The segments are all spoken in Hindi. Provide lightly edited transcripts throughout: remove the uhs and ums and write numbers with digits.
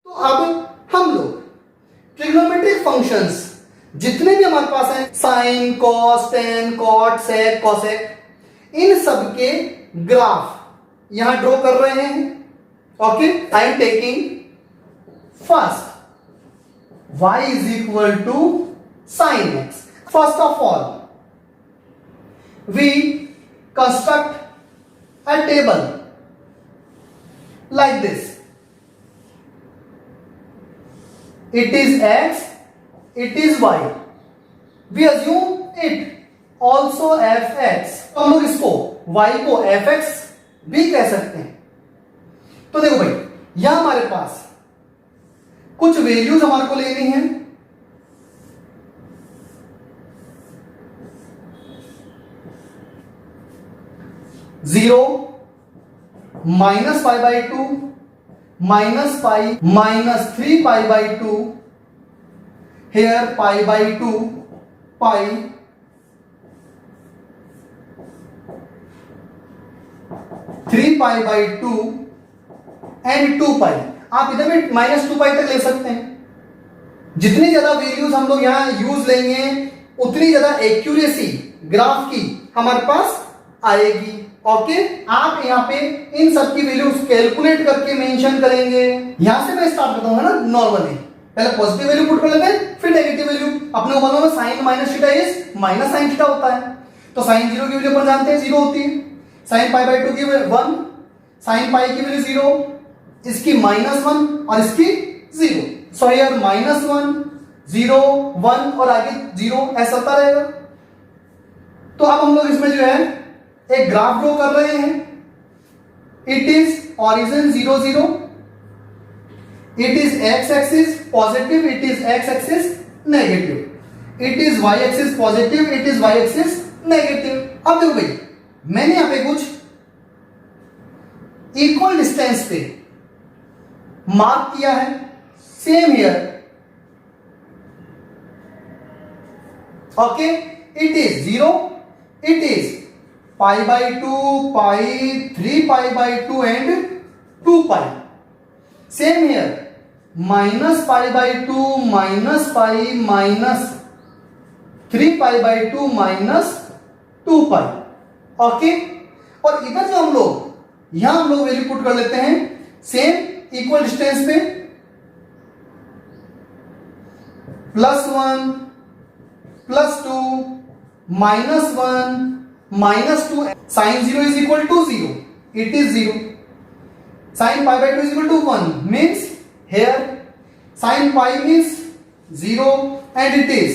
तो अब हम लोग ट्रिग्नोमेट्रिक फंक्शंस जितने भी हमारे पास हैं, साइन, कॉस, टेन, कॉट, सेक, कोसेक, इन सब के ग्राफ यहां ड्रॉ कर रहे हैं. Okay, I am taking first y is equal to sin x. First of all, we construct a table like this. It is x, it is y. We assume it also fx. हम लोग इसको y को fx भी कह सकते हैं. तो देखो भाई, यहां हमारे पास कुछ वैल्यूज हमारे को लेनी है. Zero, -π/2, -π, -3π/2, here π/2, π, 3π/2 and 2π. आप इधर में -2π तक ले सकते हैं. जितनी ज्यादा वैल्यूज हम लोग यहां यूज लेंगे उतनी ज्यादा एक्यूरेसी ग्राफ की हमारे पास आएगी. ओके, आप यहाँ पे इन सब की वैल्यूज कैलकुलेट करके मेंशन करेंगे. यहां से मैं स्टार्ट करता हूं ना नॉर्मली. पहले पॉजिटिव वैल्यू पुट कर लेते हैं, फिर नेगेटिव वैल्यू. अपने को मालूम है sine minus theta is minus sine theta होता है. तो साइन 0 की वैल्यू अपन जानते हैं 0 होती है. साइन π/2 की 1, साइन पाई की वैल्यू 0, इसकी -1 और इसकी 0. सो हियर -1, 0, 1 और आगे 0 ऐसा होता रहेगा. तो अब हम लोग इसमें जो है एक ग्राफ ड्रॉ कर रहे हैं. It is origin 0, 0. It is x axis positive, it is x axis negative. It is y axis positive, it is y axis negative. अब देखो भाई, मैंने यहां पे कुछ इक्वल डिस्टेंस पे मार्क किया है. Same here. Okay, it is 0, it is π/2, π, 3π/2 and 2π. Same here, -π/2, -π, -3π/2 -2π. Okay, और इधर जो हम लोग यहां हम लोग वैल्यू पुट कर लेते हैं सेम इक्वल डिस्टेंस पे. +1, +2, -1, -2. sin 0 is equal to 0. It is 0. sin π/2 is equal to 1 means here sin pi means 0 and it is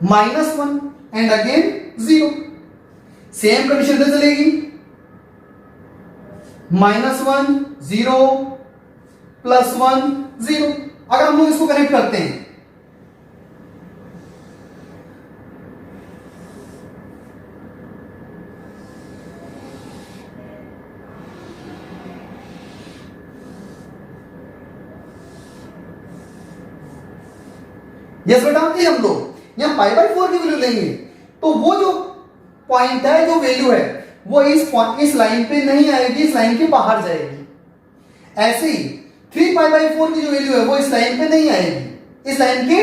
-1 and again 0. Same condition इधर चलेगी. -1, 0, +1, 0. अगर हम लोग इसको कनेक्ट करते हैं, यस बेटा, ये हम लोग यहां π/4 की वैल्यू लेंगे तो वो जो पॉइंट है, जो वैल्यू है, वो इस लाइन पे नहीं आएगी, इस लाइन के बाहर जाएगी. ऐसे ही 3π/4 की जो वैल्यू है वो इस लाइन पे नहीं आएगी, इस लाइन के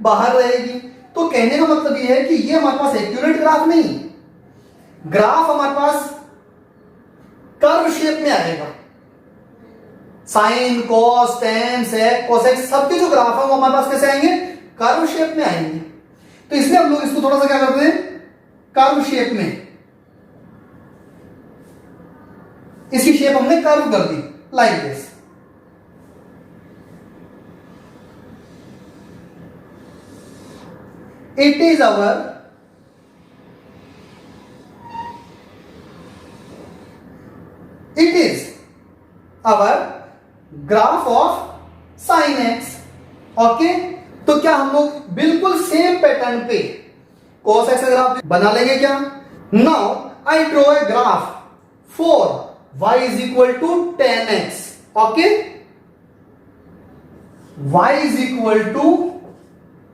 बाहर रहेगी. तो कहने का मतलब ये है कि ये हमारे पास एक्यूरेट ग्राफ नहीं, ग्राफ हमारे पास कर्व शेप में आएगा. साइन, कॉस, टेन, सेक, कोसेक सबके जो ग्राफ है वो हमारे पास कैसे आएंगे? कर्व शेप में आएंगे. तो इसलिए हम लोग इसको थोड़ा सा क्या करते हैं, कर्व शेप में. इसकी शेप हमने कर्व कर दी like this. It is our graph of sine x. Okay, तो क्या हम लोग बिल्कुल सेम पैटर्न पे cos x का ग्राफ बना लेंगे क्या? Now I draw a graph for y is equal to tan x. Okay, y is equal to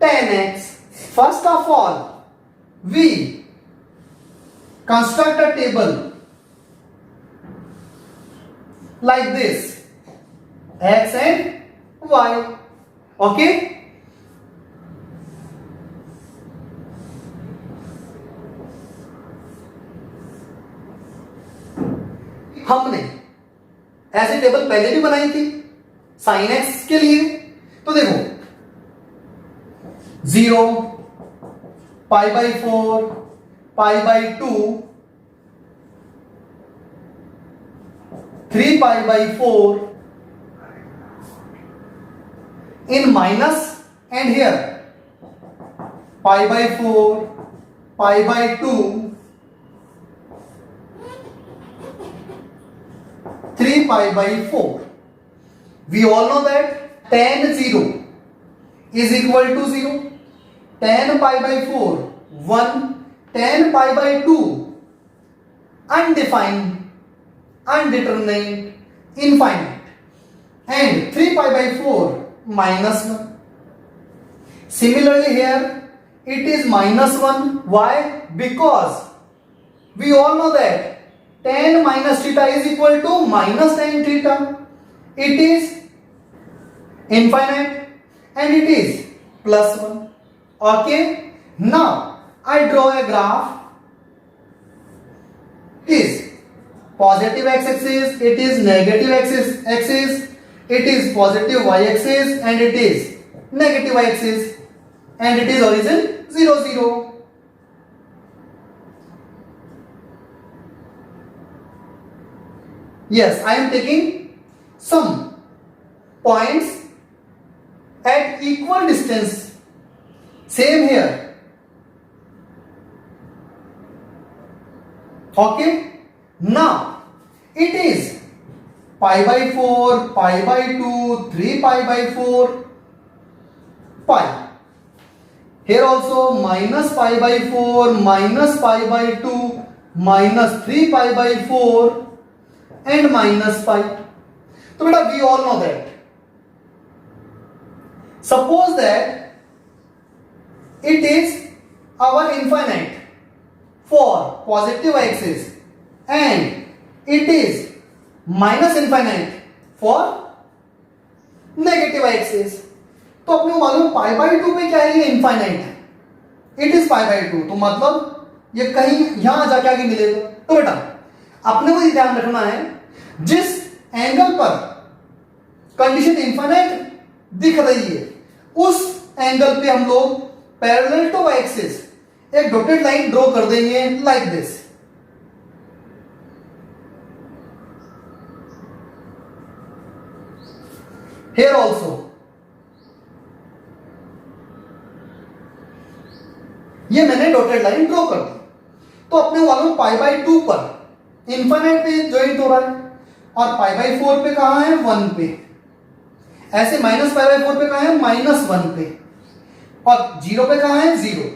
tan x. First of all, we construct a table like this. x and y. Okay, हमने ऐसी टेबल पहले भी बनाई थी साइन एक्स के लिए। तो देखो 0, pi by 4, pi by 2, 3 pi by 4 in minus and here pi by 4, pi by 2, 3 pi by 4. We all know that tan 0 is equal to 0. Tan pi by 4 1, tan pi by 2 undefined, undeterminate, infinite, and 3 pi by 4 minus 1. Similarly here it is minus 1. Why? Because we all know that tan minus theta is equal to minus tan theta. It is infinite and it is plus 1. Okay, now I draw a graph. It is positive x-axis, it is negative x-axis, it is positive y-axis, and it is negative y-axis, and it is origin 0, 0. Yes, I am taking some points at equal distance. Same here. Okay. Now it is pi by 4, pi by 2, 3 pi by 4, pi. Here also minus pi by 4, minus pi by 2, minus 3 pi by 4 and minus pi. So beta, we all know that. Suppose that it is our infinite for positive axis and it is minus infinite for negative axis. तो अपने को मालूम पाई बाई 2 पे क्या है, ये इनफाइनाइट है, इट इज पाई बाई 2, तो मतलब ये कहीं यहां जाके आगे मिलेगा। तो बेटा अपने को ये ध्यान रखना है, जिस एंगल पर कंडीशन इनफाइनाइट दिख रही है उस एंगल पे हम लोग पैरेलल टू एक्सिस एक डॉटेड लाइन ड्रॉ कर देंगे लाइक दिस। हियर ऑल्सो ये मैंने डॉटेड लाइन ड्रॉ कर दी। तो अपने वालों पाई बाई 2 पर इंफिनिट पे ज्वाइंट हो रहा है और पाई बाई 4 पे कहां है, 1 पे। ऐसे माइनस पाई बाई 4 पे कहां है, -1 पे, और 0 पे कहां है, 0।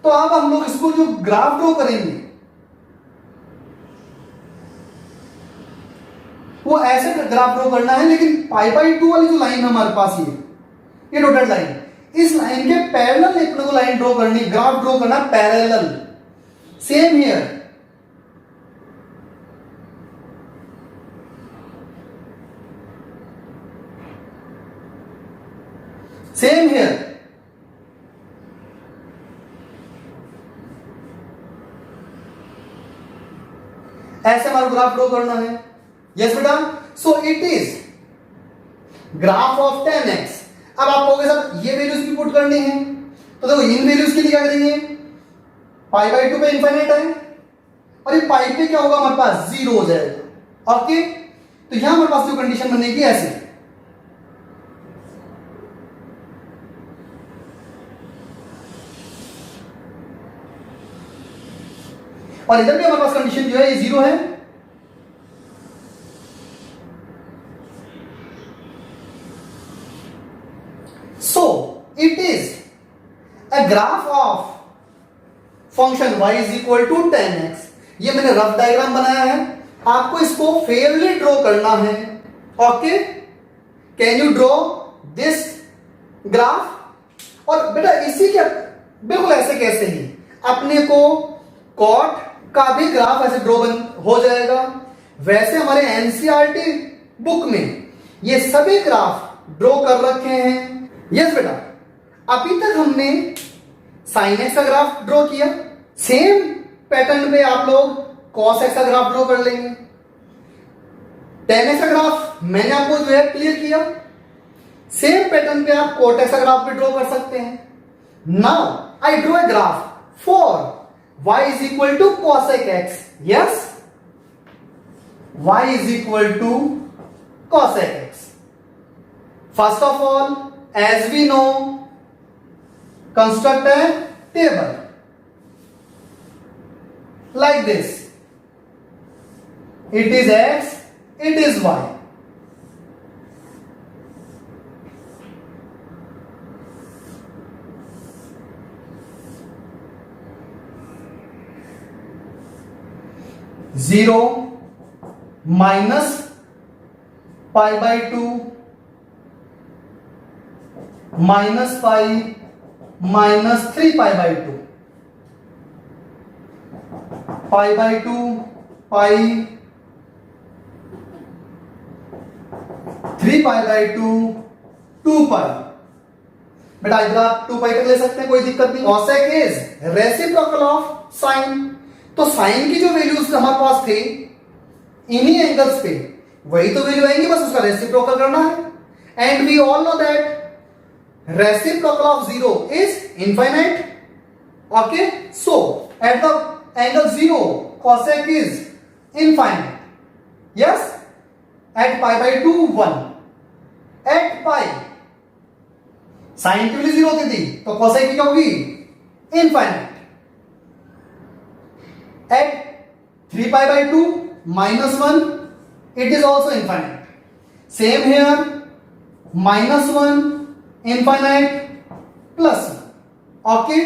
तो अब हम लोग इसको जो ग्राफ ड्रॉ करेंगे वो ऐसे ग्राफ ड्रॉ करना है, लेकिन पाई बाई 2 वाली जो लाइन हमारे पास ये डॉटेड लाइन, इस लाइन के पैरेलल अपने को लाइन ड्रॉ करनी, ग्राफ ड्रॉ करना parallel. Same here, same here, ऐसे हमारा ग्राफ ड्रॉ करना है। यस बेटा, so it is graph of 10x। अब आप कहोगे सर ये वैल्यूज भी पुट करनी है, तो देखो इन वैल्यूज के लिए क्या करेंगे, पाई बाई 2 पे इंफिनिट है और ये पाई पे क्या होगा हमारे पास, 0 हो जाएगा। ओके, तो यहां हमारे पास जो कंडीशन बनेगी ऐसे, और इधर भी हमारे पास कंडीशन जो है ये 0 है। So it is a graph of function y is equal to 10x। ये मैंने रफ डायग्राम बनाया है, आपको इसको फेयरली ड्रॉ करना है। Okay, can you draw this graph? और बेटा इसी के बिल्कुल ऐसे कैसे ही अपने को कॉट का भी ग्राफ ऐसे ड्रॉ हो जाएगा। वैसे हमारे एनसीईआरटी बुक में ये सभी ग्राफ ड्रॉ कर रखे हैं। यस बेटा, अभी तक हमने साइन एक्स का ग्राफ ड्रॉ किया, सेम पैटर्न पे आप लोग कॉस एक्स का ग्राफ ड्रॉ कर लेंगे। टेन एक्स का ग्राफ मैंने आपको जो है क्लियर किया, सेम पैटर्न पे आप कोट एक्स का ग्राफ भी ड्रॉ कर सकते हैं। Now I draw a graph for y is equal to cosec x. Yes, y is equal to cosec x. First of all, as we know, construct a table like this. It is x, it is y. Zero minus pi by 2 minus pi minus 3 pi by 2 pi by 2 pi 3 pi by 2 2 pi। बेटा इधर आप 2 pi तक ले सकते हैं, कोई दिक्कत नहीं। cosec is reciprocal of sin, तो साइन की जो वैल्यूज हमारे पास थे इन्हीं एंगल्स पे वही तो वैल्यू आएंगी, बस उसका रेसिप्रोकल करना है। And we all know that reciprocal of zero is infinite. Okay, so at the angle zero cosec is infinite. Yes, at pi by 2 1, at pi sine की वैल्यू जीरो होती थी तो cosec की क्या होगी? Infinite. At 3 pi by 2 minus 1, it is also infinite. Same here, minus 1 infinite plus 1. Okay,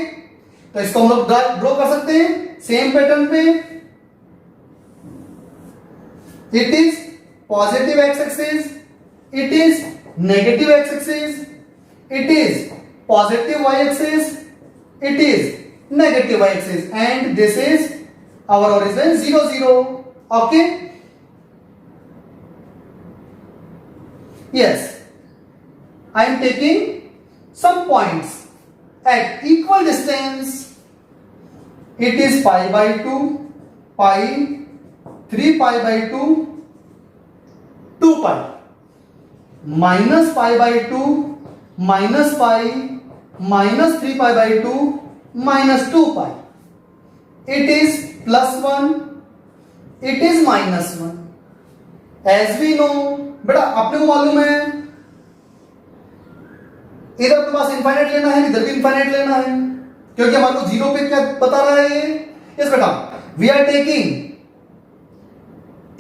तो इसको हम लोग ड्रॉ कर सकते हैं सेम पैटर्न पे। It is positive x axis, it is negative x axis, it is positive y axis, it is negative y axis, and this is our origin 0 0. Okay, yes, I am taking some points at equal distance. It is pi by 2 pi 3 pi by 2 2 pi minus pi by 2 minus pi minus 3 pi by 2 minus 2 pi. It is plus 1, it is minus 1. As we know, बेटा आपने को मालूम है इधर अपने पास इनफाइनाइट लेना है, इधर भी इनफाइनाइट लेना है, क्योंकि हमारे को जीरो पे क्या बता रहा है ये। यस बेटा, we are taking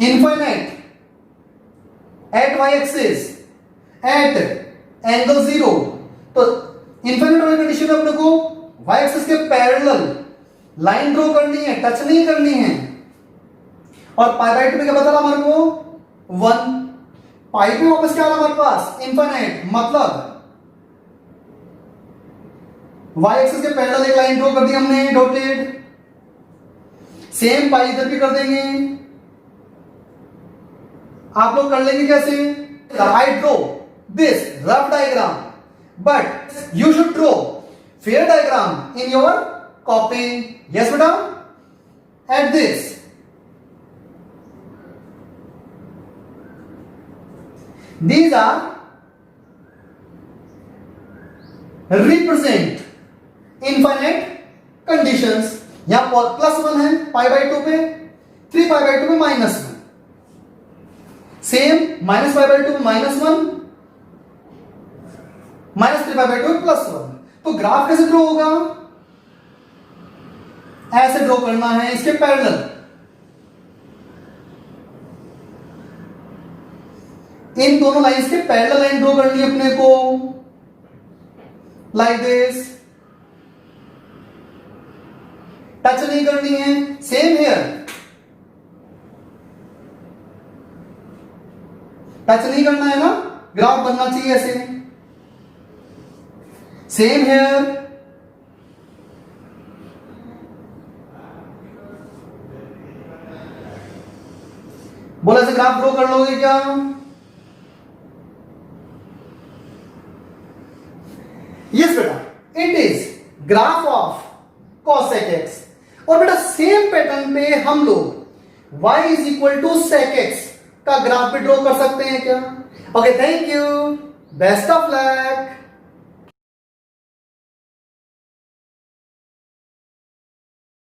infinite at y axis at angle zero, तो इनफाइनाइट वाली कंडीशन में अपने को y एक्सिस के पैरेलल लाइन ड्रॉ करनी है, टच नहीं करनी है। और पाई बाई 2 पे क्या बता रहा हमारे को? 1। पाई पे वापस क्या आ रहा हमारे पास? इनफाइनाइट। मतलब y एक्सिस के पैरेलल एक लाइन ड्रॉ कर दी हमने डॉटेड। सेम पाई इधर भी कर देंगे। आप लोग कर लेंगे कैसे? I draw this rough diagram, but you should draw fair diagram in your copy. Yes beta, at this these are represent infinite conditions. यहां प्लस 1 है पाई बाई 2 पे, 3 पाई बाई 2 पे minus 1, same minus pi by 2 पे माइनस 1, माइनस 3 पाई बाई 2 पे प्लस 1। तो ग्राफ कैसे ड्रॉ होगा? ऐसे ड्रॉ करना है इसके पैरेलल। इन दोनों लाइंस के पैरेलल लाइन ड्रॉ करनी है अपने को, लाइक दिस। टच नहीं करनी है। सेम हियर, टच नहीं करना है ना, ग्राफ बनना चाहिए ऐसे। सेम हियर, बोला ऐसे ग्राफ ड्रॉ कर लोगे क्या? यस बेटा, it is graph of cosec x। और बेटा सेम पैटर्न पे हम लोग y is equal to sec x का ग्राफ भी ड्रॉ कर सकते हैं क्या? Okay, thank you, best of luck.